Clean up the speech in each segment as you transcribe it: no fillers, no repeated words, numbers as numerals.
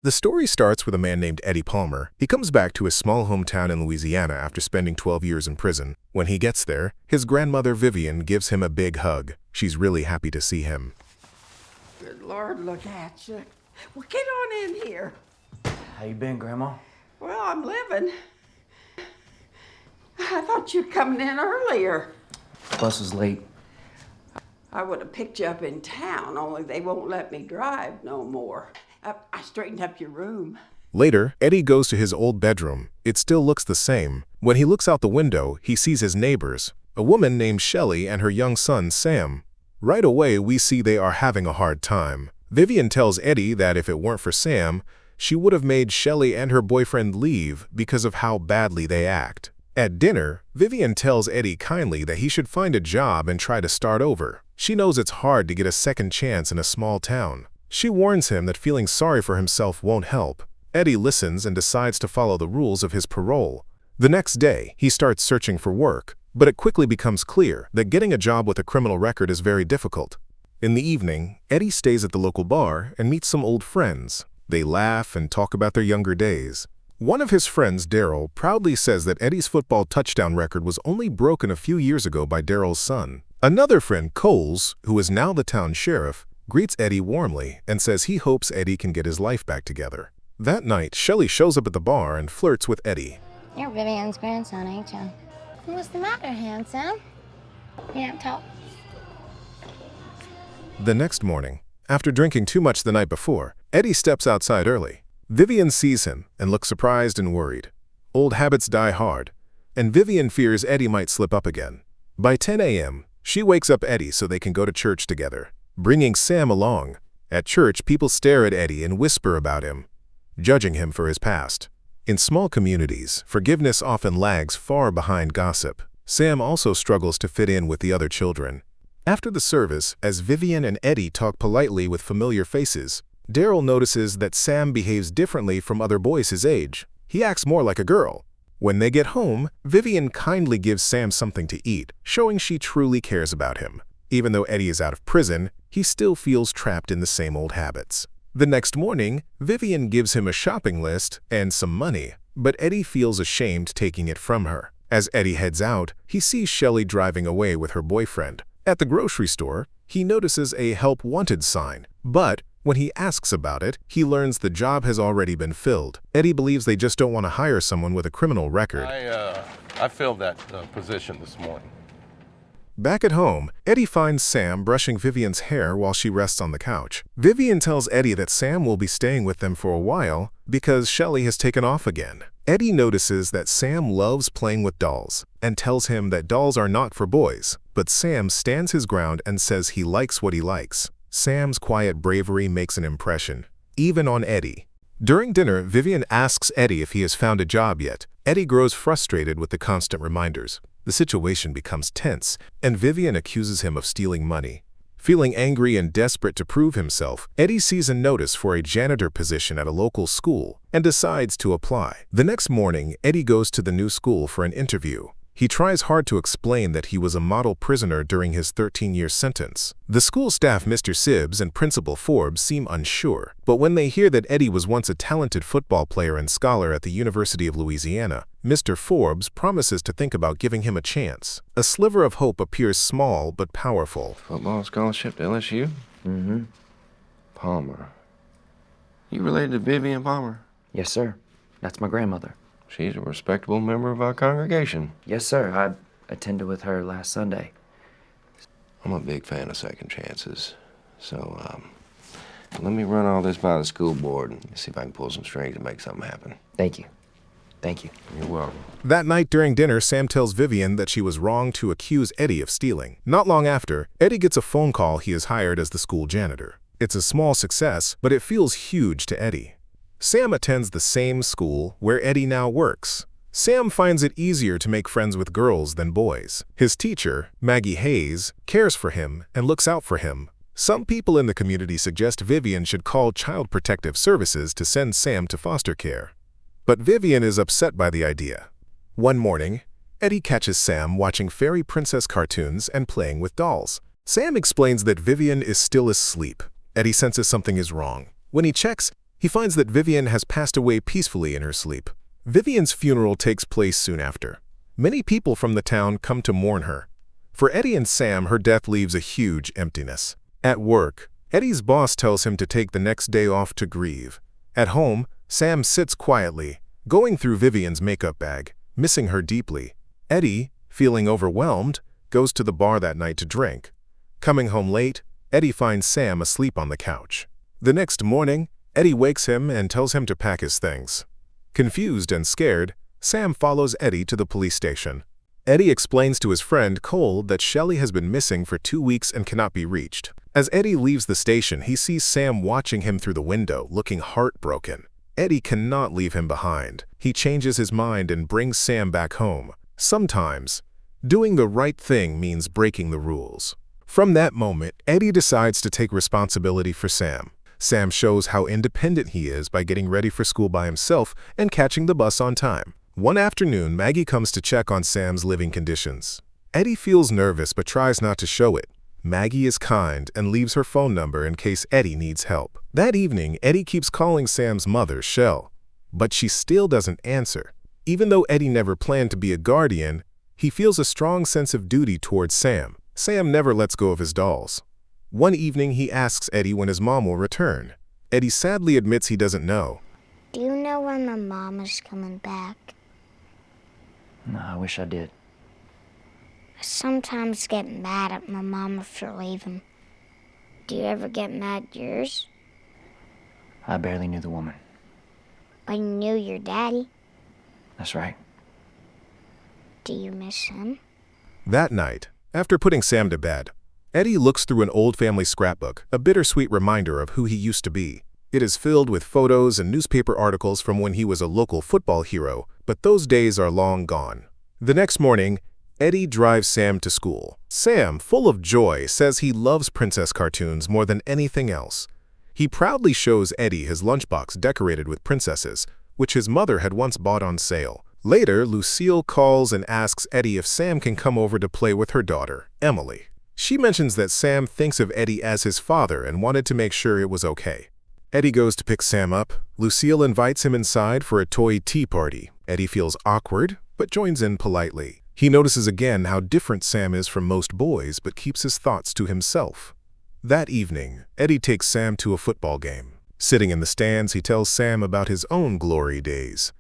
The story starts with a man named Eddie Palmer. He comes back to his small hometown in Louisiana after spending 12 years in prison. When he gets there, his grandmother Vivian gives him a big hug. She's really happy to see him. Good Lord, look at you. Well, get on in here. How you been, Grandma? Well, I'm living. I thought you'd come in earlier. Bus was late. I would have picked you up in town, only they won't let me drive no more. I straightened up your room. Later, Eddie goes to his old bedroom. It still looks the same. When he looks out the window, he sees his neighbors, a woman named Shelley and her young son, Sam. Right away, we see they are having a hard time. Vivian tells Eddie that if it weren't for Sam, she would have made Shelley and her boyfriend leave because of how badly they act. At dinner, Vivian tells Eddie kindly that he should find a job and try to start over. She knows it's hard to get a second chance in a small town. She warns him that feeling sorry for himself won't help. Eddie listens and decides to follow the rules of his parole. The next day, he starts searching for work, but it quickly becomes clear that getting a job with a criminal record is very difficult. In the evening, Eddie stays at the local bar and meets some old friends. They laugh and talk about their younger days. One of his friends, Daryl, proudly says that Eddie's football touchdown record was only broken a few years ago by Daryl's son. Another friend, Coles, who is now the town sheriff, greets Eddie warmly and says he hopes Eddie can get his life back together. That night, Shelley shows up at the bar and flirts with Eddie. You're Vivian's grandson, ain't you? What's the matter, handsome? You can't talk. The next morning, after drinking too much the night before, Eddie steps outside early. Vivian sees him and looks surprised and worried. Old habits die hard, and Vivian fears Eddie might slip up again. By 10 a.m., she wakes up Eddie so they can go to church together, bringing Sam along. At church, people stare at Eddie and whisper about him, judging him for his past. In small communities, forgiveness often lags far behind gossip. Sam also struggles to fit in with the other children. After the service, as Vivian and Eddie talk politely with familiar faces, Daryl notices that Sam behaves differently from other boys his age. He acts more like a girl. When they get home, Vivian kindly gives Sam something to eat, showing she truly cares about him. Even though Eddie is out of prison, he still feels trapped in the same old habits. The next morning, Vivian gives him a shopping list and some money, but Eddie feels ashamed taking it from her. As Eddie heads out, he sees Shelley driving away with her boyfriend. At the grocery store, he notices a help wanted sign, but when he asks about it, he learns the job has already been filled. Eddie believes they just don't want to hire someone with a criminal record. I filled that position this morning. Back at home, Eddie finds Sam brushing Vivian's hair while she rests on the couch. Vivian tells Eddie that Sam will be staying with them for a while because Shelley has taken off again. Eddie notices that Sam loves playing with dolls and tells him that dolls are not for boys, but Sam stands his ground and says he likes what he likes. Sam's quiet bravery makes an impression, even on Eddie. During dinner, Vivian asks Eddie if he has found a job yet. Eddie grows frustrated with the constant reminders. The situation becomes tense, and Vivian accuses him of stealing money. Feeling angry and desperate to prove himself, Eddie sees a notice for a janitor position at a local school and decides to apply. The next morning, Eddie goes to the new school for an interview. He tries hard to explain that he was a model prisoner during his 13-year sentence. The school staff, Mr. Sibbs and Principal Forbes, seem unsure, but when they hear that Eddie was once a talented football player and scholar at the University of Louisiana, Mr. Forbes promises to think about giving him a chance. A sliver of hope appears small but powerful. Football scholarship to LSU? Mm-hmm. Palmer. You related to Vivian Palmer? Yes, sir. That's my grandmother. She's a respectable member of our congregation. Yes, sir. I attended with her last Sunday. I'm a big fan of second chances. So, let me run all this by the school board and see if I can pull some strings and make something happen. Thank you. Thank you. You're welcome. That night during dinner, Sam tells Vivian that she was wrong to accuse Eddie of stealing. Not long after, Eddie gets a phone call he is hired as the school janitor. It's a small success, but it feels huge to Eddie. Sam attends the same school where Eddie now works. Sam finds it easier to make friends with girls than boys. His teacher, Maggie Hayes, cares for him and looks out for him. Some people in the community suggest Vivian should call Child Protective Services to send Sam to foster care. But Vivian is upset by the idea. One morning, Eddie catches Sam watching fairy princess cartoons and playing with dolls. Sam explains that Vivian is still asleep. Eddie senses something is wrong. When he checks, He finds that Vivian has passed away peacefully in her sleep. Vivian's funeral takes place soon after. Many people from the town come to mourn her. For Eddie and Sam, her death leaves a huge emptiness. At work, Eddie's boss tells him to take the next day off to grieve. At home, Sam sits quietly, going through Vivian's makeup bag, missing her deeply. Eddie, feeling overwhelmed, goes to the bar that night to drink. Coming home late, Eddie finds Sam asleep on the couch. The next morning, Eddie wakes him and tells him to pack his things. Confused and scared, Sam follows Eddie to the police station. Eddie explains to his friend Cole that Shelley has been missing for 2 weeks and cannot be reached. As Eddie leaves the station, he sees Sam watching him through the window, looking heartbroken. Eddie cannot leave him behind. He changes his mind and brings Sam back home. Sometimes, doing the right thing means breaking the rules. From that moment, Eddie decides to take responsibility for Sam. Sam shows how independent he is by getting ready for school by himself and catching the bus on time. One afternoon, Maggie comes to check on Sam's living conditions. Eddie feels nervous but tries not to show it. Maggie is kind and leaves her phone number in case Eddie needs help. That evening, Eddie keeps calling Sam's mother, Shell, but she still doesn't answer. Even though Eddie never planned to be a guardian, he feels a strong sense of duty towards Sam. Sam never lets go of his dolls. One evening, he asks Eddie when his mom will return. Eddie sadly admits he doesn't know. Do you know when my mom is coming back? No, I wish I did. I sometimes get mad at my mom for leaving. Do you ever get mad at yours? I barely knew the woman. But you knew your daddy. That's right. Do you miss him? That night, after putting Sam to bed, Eddie looks through an old family scrapbook, a bittersweet reminder of who he used to be. It is filled with photos and newspaper articles from when he was a local football hero, but those days are long gone. The next morning, Eddie drives Sam to school. Sam, full of joy, says he loves princess cartoons more than anything else. He proudly shows Eddie his lunchbox decorated with princesses, which his mother had once bought on sale. Later, Lucille calls and asks Eddie if Sam can come over to play with her daughter, Emily. She mentions that Sam thinks of Eddie as his father and wanted to make sure it was okay. Eddie goes to pick Sam up. Lucille invites him inside for a toy tea party. Eddie feels awkward, but joins in politely. He notices again how different Sam is from most boys, but keeps his thoughts to himself. That evening, Eddie takes Sam to a football game. Sitting in the stands, he tells Sam about his own glory days.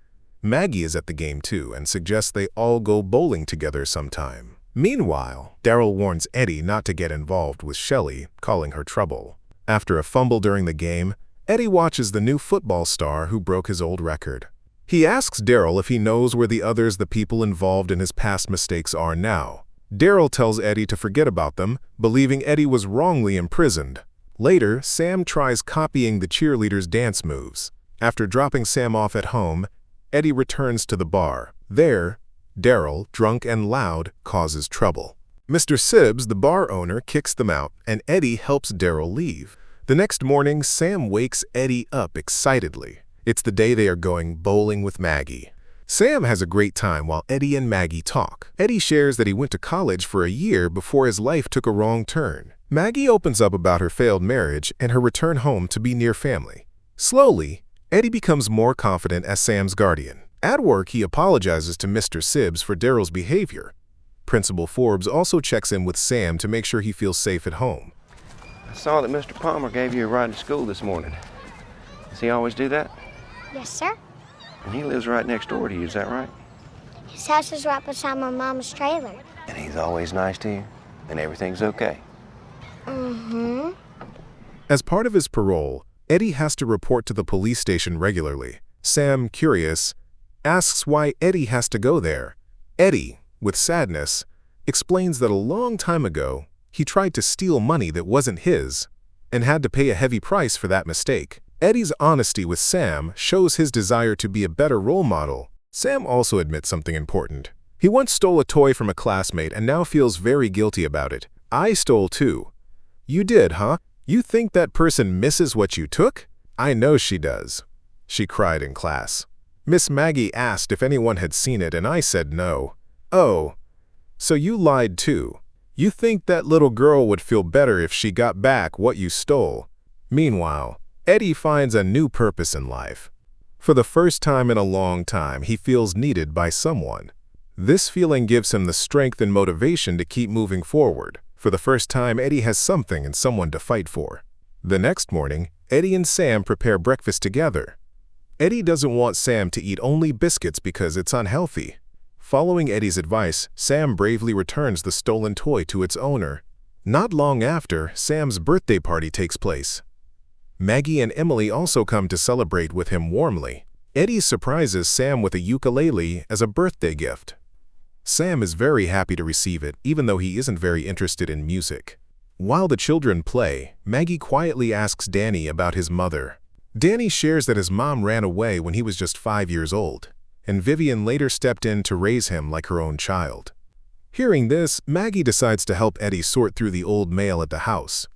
Maggie is at the game too and suggests they all go bowling together sometime. Meanwhile, Daryl warns Eddie not to get involved with Shelley, calling her trouble. After a fumble during the game, Eddie watches the new football star who broke his old record. He asks Daryl if he knows where the people involved in his past mistakes are now. Daryl tells Eddie to forget about them, believing Eddie was wrongly imprisoned. Later, Sam tries copying the cheerleaders' dance moves. After dropping Sam off at home, Eddie returns to the bar. There, Daryl, drunk and loud, causes trouble. Mr. Sibbs, the bar owner, kicks them out, and Eddie helps Daryl leave. The next morning, Sam wakes Eddie up excitedly. It's the day they are going bowling with Maggie. Sam has a great time while Eddie and Maggie talk. Eddie shares that he went to college for a year before his life took a wrong turn. Maggie opens up about her failed marriage and her return home to be near family. Slowly, Eddie becomes more confident as Sam's guardian. At work, he apologizes to Mr. Sibbs for Daryl's behavior. Principal Forbes also checks in with Sam to make sure he feels safe at home. I saw that Mr. Palmer gave you a ride to school this morning. Does he always do that? Yes, sir. And he lives right next door to you, is that right? His house is right beside my mom's trailer. And he's always nice to you? And everything's okay? Mm-hmm. As part of his parole, Eddie has to report to the police station regularly. Sam, curious, asks why Eddie has to go there. Eddie, with sadness, explains that a long time ago, he tried to steal money that wasn't his and had to pay a heavy price for that mistake. Eddie's honesty with Sam shows his desire to be a better role model. Sam also admits something important. He once stole a toy from a classmate and now feels very guilty about it. I stole too. You did, huh? You think that person misses what you took? I know she does. She cried in class. Miss Maggie asked if anyone had seen it and I said no. Oh, so you lied too. You think that little girl would feel better if she got back what you stole. Meanwhile, Eddie finds a new purpose in life. For the first time in a long time, he feels needed by someone. This feeling gives him the strength and motivation to keep moving forward. For the first time, Eddie has something and someone to fight for. The next morning, Eddie and Sam prepare breakfast together. Eddie doesn't want Sam to eat only biscuits because it's unhealthy. Following Eddie's advice, Sam bravely returns the stolen toy to its owner. Not long after, Sam's birthday party takes place. Maggie and Emily also come to celebrate with him warmly. Eddie surprises Sam with a ukulele as a birthday gift. Sam is very happy to receive it, even though he isn't very interested in music. While the children play, Maggie quietly asks Danny about his mother. Danny shares that his mom ran away when he was just 5 years old, and Vivian later stepped in to raise him like her own child. Hearing this, Maggie decides to help Eddie sort through the old mail at the house.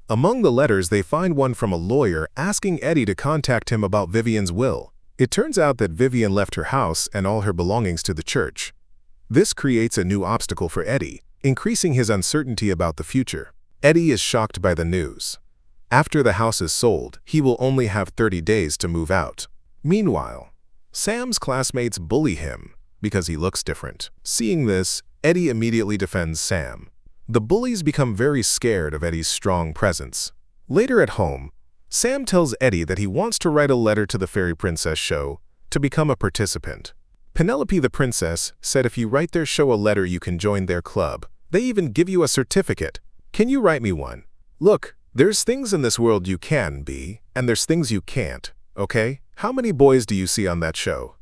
Among the letters, they find one from a lawyer asking Eddie to contact him about Vivian's will. It turns out that Vivian left her house and all her belongings to the church. This creates a new obstacle for Eddie, increasing his uncertainty about the future. Eddie is shocked by the news. After the house is sold, he will only have 30 days to move out. Meanwhile, Sam's classmates bully him because he looks different. Seeing this, Eddie immediately defends Sam. The bullies become very scared of Eddie's strong presence. Later at home, Sam tells Eddie that he wants to write a letter to the Fairy Princess show to become a participant. Penelope the princess said if you write their show a letter, you can join their club. They even give you a certificate. Can you write me one? Look, there's things in this world you can be, and there's things you can't, okay? How many boys do you see on that show?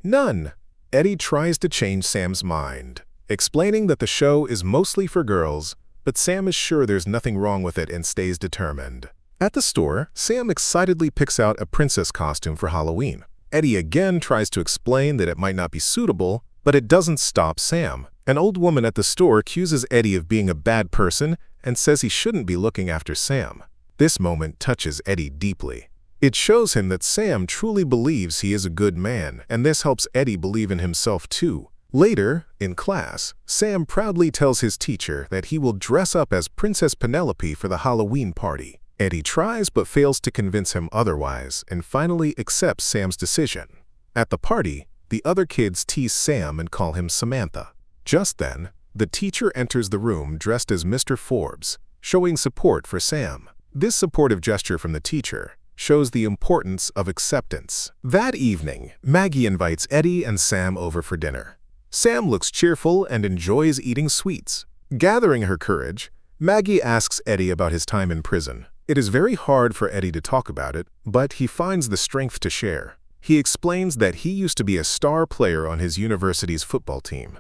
None. Eddie tries to change Sam's mind, explaining that the show is mostly for girls, but Sam is sure there's nothing wrong with it and stays determined. At the store, Sam excitedly picks out a princess costume for Halloween. Eddie again tries to explain that it might not be suitable, but it doesn't stop Sam. An old woman at the store accuses Eddie of being a bad person and says he shouldn't be looking after Sam. This moment touches Eddie deeply. It shows him that Sam truly believes he is a good man, and this helps Eddie believe in himself too. Later, in class, Sam proudly tells his teacher that he will dress up as Princess Penelope for the Halloween party. Eddie tries but fails to convince him otherwise and finally accepts Sam's decision. At the party, the other kids tease Sam and call him Samantha. Just then, the teacher enters the room dressed as Mr. Forbes, showing support for Sam. This supportive gesture from the teacher shows the importance of acceptance. That evening, Maggie invites Eddie and Sam over for dinner. Sam looks cheerful and enjoys eating sweets. Gathering her courage, Maggie asks Eddie about his time in prison. It is very hard for Eddie to talk about it, but he finds the strength to share. He explains that he used to be a star player on his university's football team.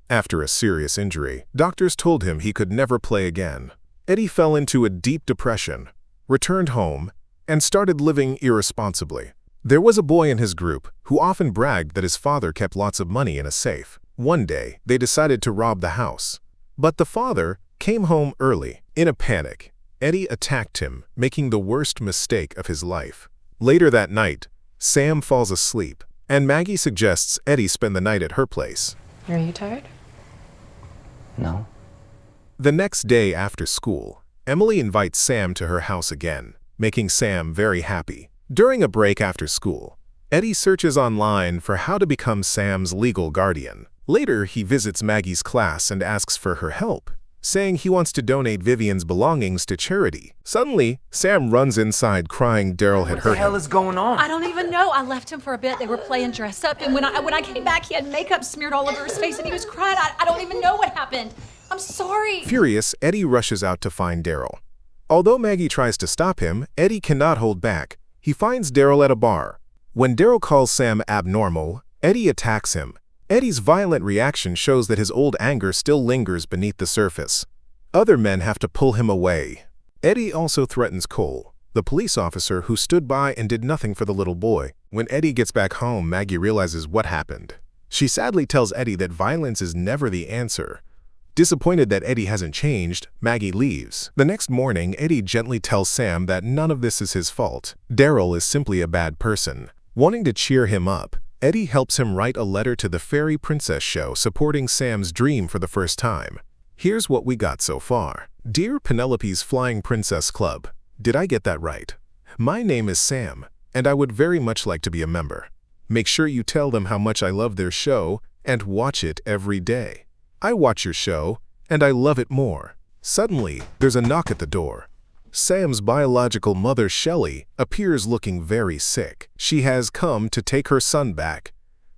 After a serious injury, doctors told him he could never play again. Eddie fell into a deep depression, returned home, and started living irresponsibly. There was a boy in his group who often bragged that his father kept lots of money in a safe. One day, they decided to rob the house. But the father came home early. In a panic, Eddie attacked him, making the worst mistake of his life. Later that night, Sam falls asleep, and Maggie suggests Eddie spend the night at her place. Are you tired? No. The next day after school, Emily invites Sam to her house again, making Sam very happy. During a break after school, Eddie searches online for how to become Sam's legal guardian. Later, he visits Maggie's class and asks for her help, saying he wants to donate Vivian's belongings to charity. Suddenly, Sam runs inside crying Daryl had hurt him. What the hell is going on? I don't even know. I left him for a bit. They were playing dress up, and when I came back, he had makeup smeared all over his face, and he was crying. I don't even know what happened. I'm sorry. Furious, Eddie rushes out to find Daryl. Although Maggie tries to stop him, Eddie cannot hold back. He finds Daryl at a bar. When Daryl calls Sam abnormal, Eddie attacks him. Eddie's violent reaction shows that his old anger still lingers beneath the surface. Other men have to pull him away. Eddie also threatens Cole, the police officer who stood by and did nothing for the little boy. When Eddie gets back home, Maggie realizes what happened. She sadly tells Eddie that violence is never the answer. Disappointed that Eddie hasn't changed, Maggie leaves. The next morning, Eddie gently tells Sam that none of this is his fault. Daryl is simply a bad person. Wanting to cheer him up, Eddie helps him write a letter to the Fairy Princess show supporting Sam's dream for the first time. Here's what we got so far. Dear Penelope's Flying Princess Club, did I get that right? My name is Sam, and I would very much like to be a member. Make sure you tell them how much I love their show and watch it every day. I watch your show, and I love it more. Suddenly, there's a knock at the door. Sam's biological mother, Shelley, appears looking very sick. She has come to take her son back.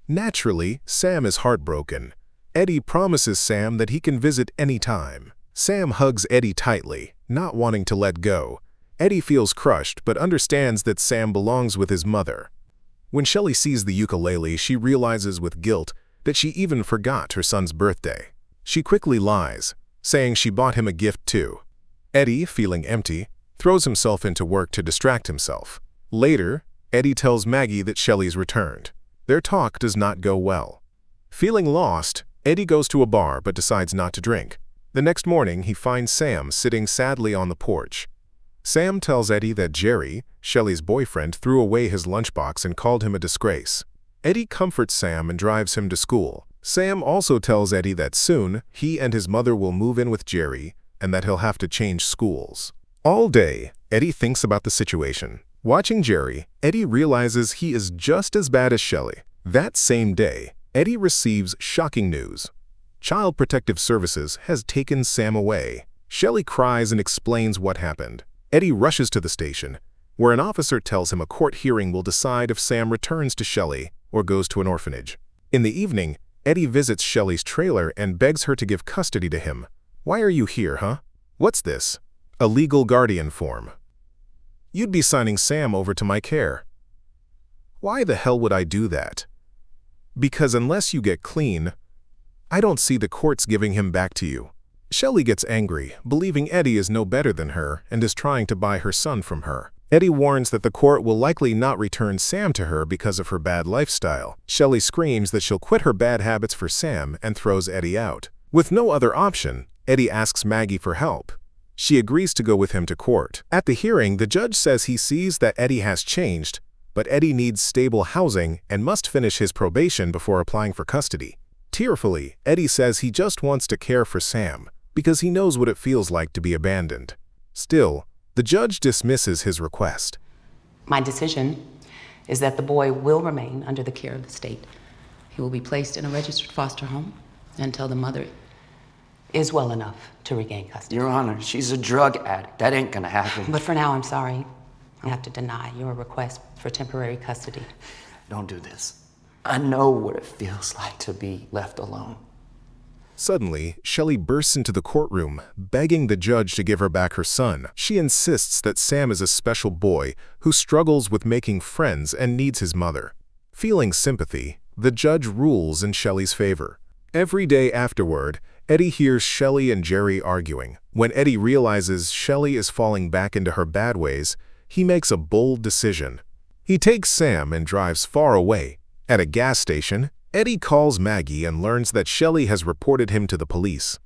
Naturally, Sam is heartbroken. Eddie promises Sam that he can visit anytime. Sam hugs Eddie tightly, not wanting to let go. Eddie feels crushed but understands that Sam belongs with his mother. When Shelley sees the ukulele, she realizes with guilt that she even forgot her son's birthday. She quickly lies, saying she bought him a gift too. Eddie, feeling empty, throws himself into work to distract himself. Later, Eddie tells Maggie that Shelley's returned. Their talk does not go well. Feeling lost, Eddie goes to a bar but decides not to drink. The next morning, he finds Sam sitting sadly on the porch. Sam tells Eddie that Jerry, Shelley's boyfriend, threw away his lunchbox and called him a disgrace. Eddie comforts Sam and drives him to school. Sam also tells Eddie that soon, he and his mother will move in with Jerry and that he'll have to change schools. All day, Eddie thinks about the situation. Watching Jerry, Eddie realizes he is just as bad as Shelley. That same day, Eddie receives shocking news. Child Protective Services has taken Sam away. Shelley cries and explains what happened. Eddie rushes to the station, where an officer tells him a court hearing will decide if Sam returns to Shelley or goes to an orphanage. In the evening, Eddie visits Shelley's trailer and begs her to give custody to him. "Why are you here, huh? What's this?" "A legal guardian form. You'd be signing Sam over to my care." "Why the hell would I do that?" "Because unless you get clean, I don't see the courts giving him back to you." Shelley gets angry, believing Eddie is no better than her and is trying to buy her son from her. Eddie warns that the court will likely not return Sam to her because of her bad lifestyle. Shelley screams that she'll quit her bad habits for Sam and throws Eddie out. With no other option, Eddie asks Maggie for help. She agrees to go with him to court. At the hearing, the judge says he sees that Eddie has changed, but Eddie needs stable housing and must finish his probation before applying for custody. Tearfully, Eddie says he just wants to care for Sam because he knows what it feels like to be abandoned. Still, the judge dismisses his request. My decision is that the boy will remain under the care of the state. He will be placed in a registered foster home until the mother is well enough to regain custody. Your Honor, she's a drug addict. That ain't gonna happen. But for now, I'm sorry. I have to deny your request for temporary custody. Don't do this. I know what it feels like to be left alone. Suddenly, Shelley bursts into the courtroom, begging the judge to give her back her son. She insists that Sam is a special boy who struggles with making friends and needs his mother. Feeling sympathy, the judge rules in Shelley's favor. Every day afterward, Eddie hears Shelley and Jerry arguing. When Eddie realizes Shelley is falling back into her bad ways, he makes a bold decision. He takes Sam and drives far away. At a gas station, Eddie calls Maggie and learns that Shelley has reported him to the police.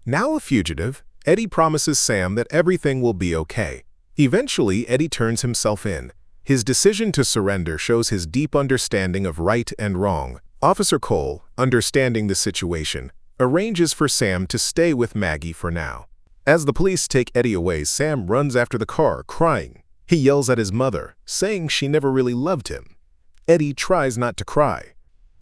Now a fugitive, Eddie promises Sam that everything will be okay. Eventually, Eddie turns himself in. His decision to surrender shows his deep understanding of right and wrong. Officer Cole, understanding the situation, arranges for Sam to stay with Maggie for now. As the police take Eddie away, Sam runs after the car, crying. He yells at his mother, saying she never really loved him. Eddie tries not to cry.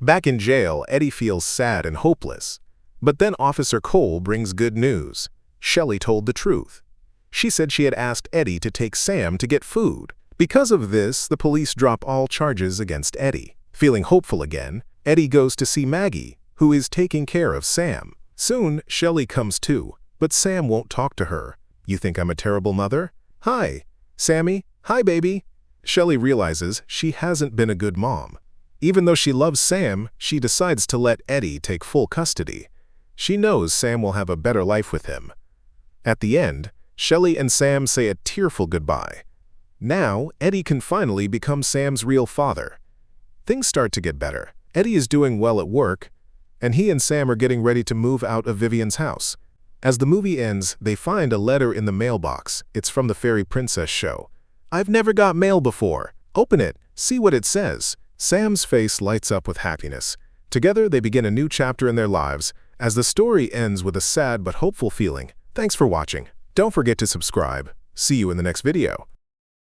Back in jail, Eddie feels sad and hopeless. But then Officer Cole brings good news. Shelley told the truth. She said she had asked Eddie to take Sam to get food. Because of this, the police drop all charges against Eddie. Feeling hopeful again, Eddie goes to see Maggie, who is taking care of Sam. Soon, Shelley comes too, but Sam won't talk to her. "You think I'm a terrible mother?" "Hi, Sammy. Hi, baby." Shelley realizes she hasn't been a good mom. Even though she loves Sam, she decides to let Eddie take full custody. She knows Sam will have a better life with him. At the end, Shelley and Sam say a tearful goodbye. Now, Eddie can finally become Sam's real father. Things start to get better. Eddie is doing well at work, and he and Sam are getting ready to move out of Vivian's house. As the movie ends, they find a letter in the mailbox. It's from the Fairy Princess show. "I've never got mail before. Open it, see what it says." Sam's face lights up with happiness. Together, they begin a new chapter in their lives, as the story ends with a sad but hopeful feeling. Thanks for watching. Don't forget to subscribe. See you in the next video.